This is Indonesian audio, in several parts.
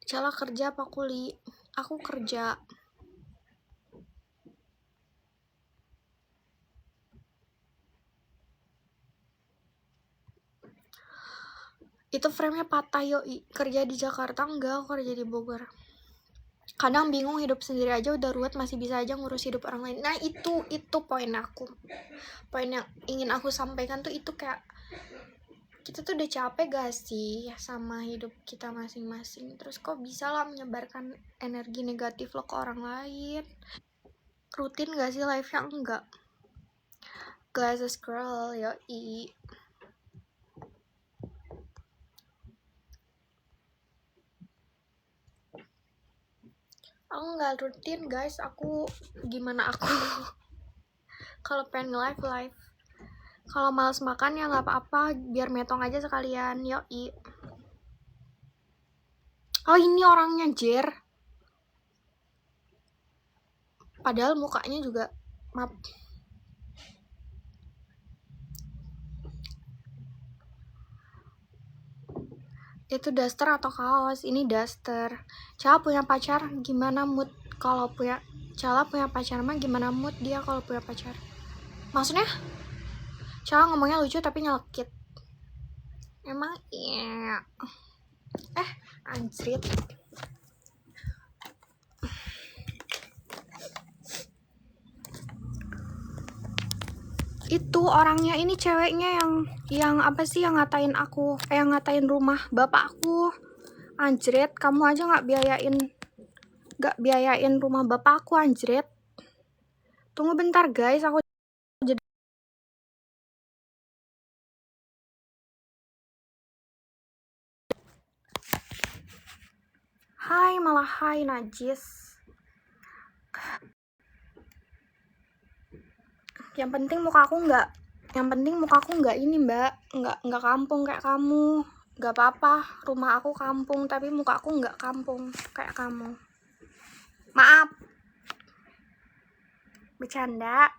Cala kerja apa kuli? Aku kerja. Itu frame-nya patah yoi. Kerja di Jakarta enggak, aku kerja di Bogor. Kadang bingung hidup sendiri aja udah ruwet masih bisa aja ngurus hidup orang lain. Nah itu poin aku. Poin yang ingin aku sampaikan tuh itu kayak kita tuh udah capek gak sih sama hidup kita masing-masing. Terus kok bisa lah menyebarkan energi negatif lo ke orang lain. Rutin gak sih life-nya? Enggak. Glasses girl, yoi. Aku nggak rutin guys, aku gimana aku kalau pengen live live, kalau males makan ya nggak apa-apa, biar metong aja sekalian, yoi. Oh ini orangnya Jer, padahal mukanya juga map. Itu daster atau kaos? Ini daster. Cala punya pacar gimana mood kalau punya Cala punya pacar mah gimana mood dia kalau punya pacar? Maksudnya Cala ngomongnya lucu tapi nyelekit. Emang iya. Anjrit. Itu orangnya ini ceweknya yang apa sih yang ngatain aku, yang ngatain rumah bapak aku. Anjrit, kamu aja nggak biayain rumah bapak aku, anjrit. Tunggu bentar guys, aku jadi. Hai, malah hai najis. Yang penting muka aku nggak ini mbak, nggak kampung kayak kamu. Nggak apa-apa, rumah aku kampung tapi muka aku nggak kampung kayak kamu. Maaf, bercanda.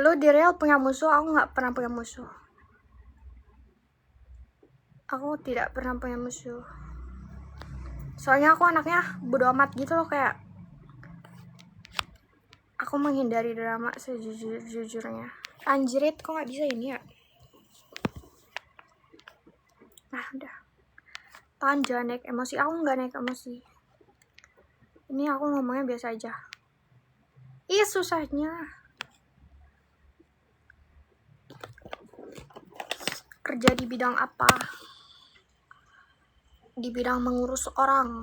Lu di real punya musuh, aku nggak pernah punya musuh. Aku tidak pernah punya musuh. Soalnya aku anaknya bodo amat gitu loh, kayak aku menghindari drama sejujurnya. Anjrit, kok nggak bisa ini ya? Nah udah, tahan jangan naik emosi. Aku nggak naik emosi. Ini aku ngomongnya biasa aja. Ih susahnya. Kerja di bidang apa? Di bidang mengurus orang.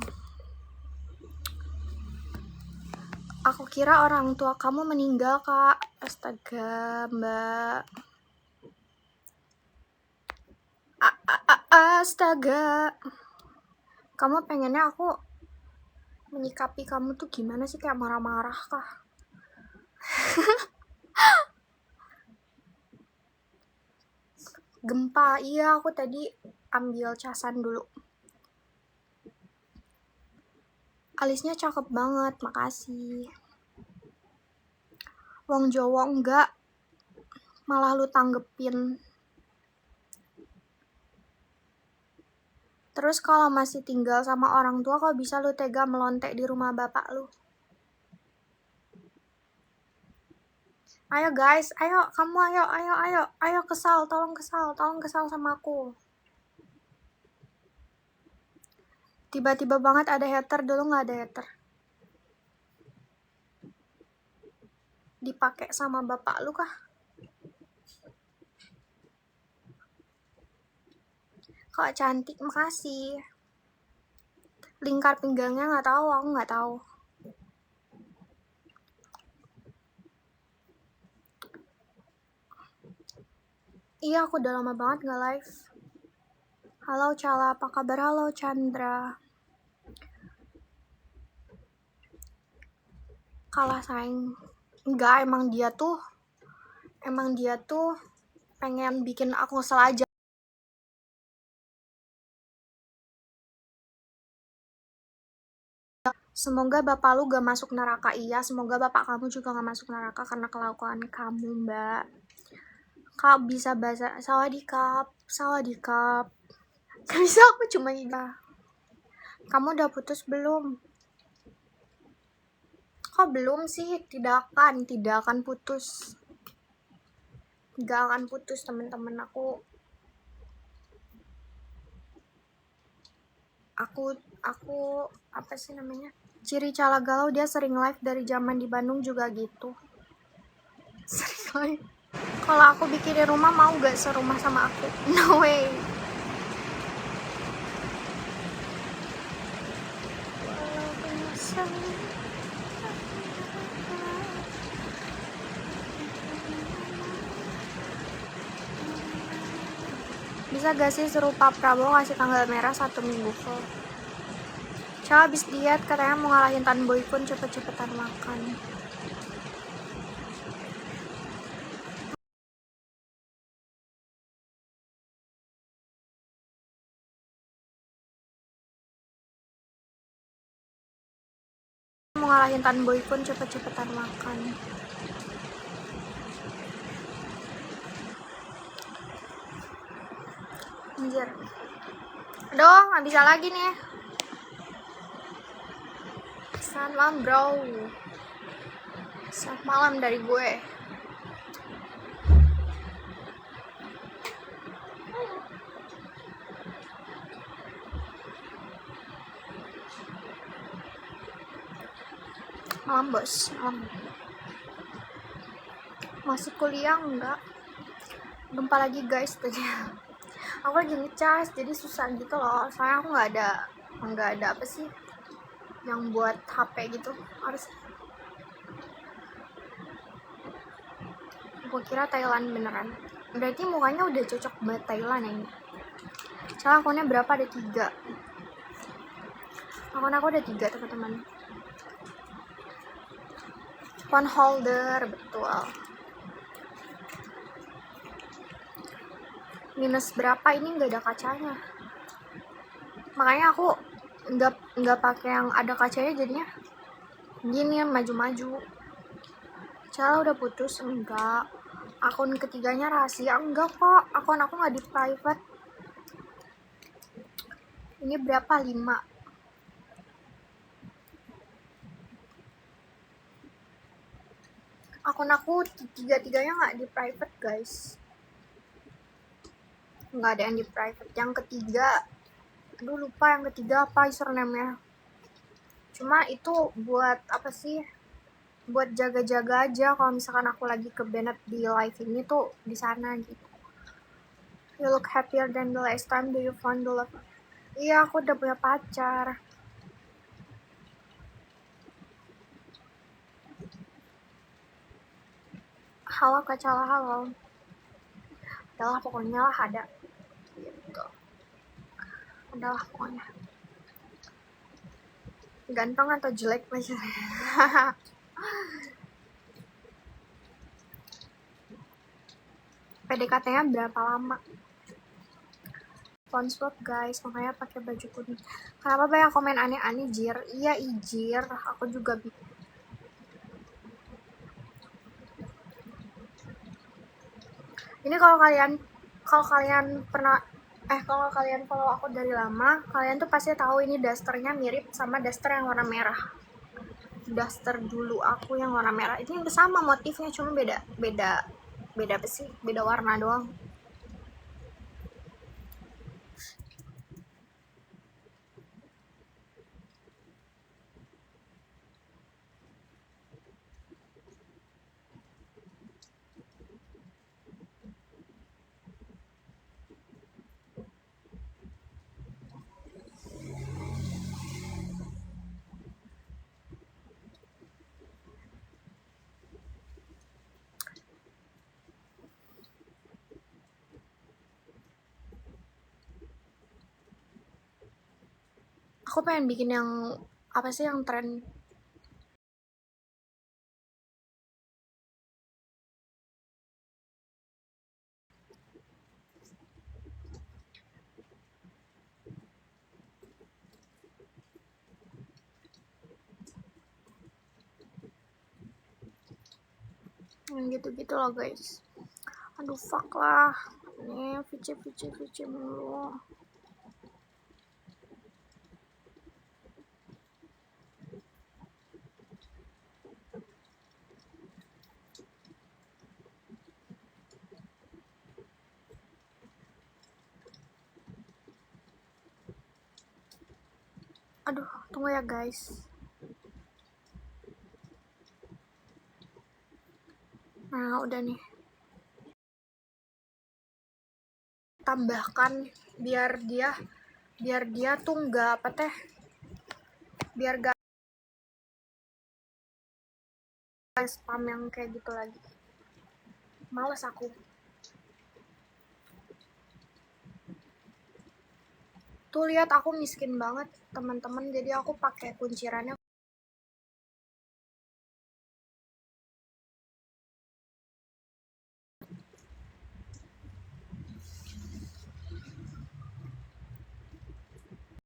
Aku kira orang tua kamu meninggal, Kak. Astaga, Mbak. Astaga. Kamu pengennya aku menyikapi kamu tuh gimana sih, kayak marah-marah kah? Gempa, iya aku tadi ambil casan dulu. Alisnya cakep banget, makasih. Wong Jowo enggak, malah lu tanggepin. Terus kalau masih tinggal sama orang tua, kok bisa lu tega melontek di rumah bapak lu? Ayo guys, ayo kamu, ayo kesal, tolong kesal sama aku. Tiba-tiba banget ada hater, dulu nggak ada hater. Dipakai sama bapak lu kah? Kok cantik, makasih. Lingkar pinggangnya nggak tahu, aku nggak tahu. Iya, aku udah lama banget nggak live. Halo Cala, apa kabar? Halo Chandra. Kalah saing. Enggak, emang dia tuh pengen bikin aku kesel aja. Semoga bapak lu gak masuk neraka. Iya, semoga bapak kamu juga gak masuk neraka karena kelakuan kamu, Mbak. Kak bisa bahasa sawadikap. Gak bisa aku cuma iya. Kamu udah putus belum? Kok belum sih? Tidak akan putus. Gak akan putus temen-temen aku apa sih namanya? Ciri cala galau dia sering live dari zaman di Bandung juga gitu. Sering live. Kalau aku bikin di rumah mau gak serumah sama aku? No way. Bisa gak sih suruh Pak Prabowo kasih tanggal merah 1 minggu full? Cah habis diet katanya mau ngalahin Tan Boy Kun, cepet-cepetan makan. Mau ngalahin Tan Boy Kun, cepet-cepetan makan. Anjir. Aduh, gak bisa lagi nih. Selamat malam bro. Selamat malam dari gue. Malam bos. Malam. Masih kuliah enggak? Gempa lagi guys tadi. Aku lagi ngecas jadi susah gitu loh. Soalnya aku nggak ada apa sih yang buat HP gitu. Harus aku kira Thailand beneran. Berarti mukanya udah cocok banget Thailand ya ini. Soalnya akunnya berapa? Ada 3. Akun aku ada 3 teman-teman. Phone holder, betul. Minus berapa ini nggak ada kacanya. Makanya aku nggak pakai yang ada kacanya, jadinya gini maju-maju. Cara udah putus enggak? Akun ketiganya rahasia enggak kok. Akun aku nggak di private. Ini berapa? 5. Akun aku tiga-tiganya nggak di private guys. Nggak ada yang di private. Yang ketiga, aduh lupa yang ketiga apa username-nya. Cuma itu buat apa sih? Buat jaga-jaga aja kalau misalkan aku lagi kebanet di live ini tuh di sana gitu. You look happier than the last time. Do you find the love? Iya, aku udah punya pacar. Halo Kacala, halo. Adalah pokoknya lah ada. Gitu. Adalah pokoknya. Ganteng atau jelek pacarnya? PDKT-nya berapa lama? SpongeBob guys, makanya pakai baju kuning. Kenapa banyak komen aneh-aneh jir? Iya ijir, aku juga ini kalau kalian pernah kalau kalian follow aku dari lama, kalian tuh pasti tahu ini dasternya mirip sama daster yang warna merah. Daster dulu aku yang warna merah ini sama motifnya, cuma beda apa sih? Beda warna doang. Aku pengen bikin yang apa sih yang tren yang gitu-gitu loh guys. Aduh fuck lah, ini VC mulu. Aduh, tunggu ya guys. Nah, udah nih. Tambahkan biar dia tuh nggak apa teh, biar gak spam yang kayak gitu lagi. Males aku. Tuh lihat, aku miskin banget teman-teman, jadi aku pakai kuncirannya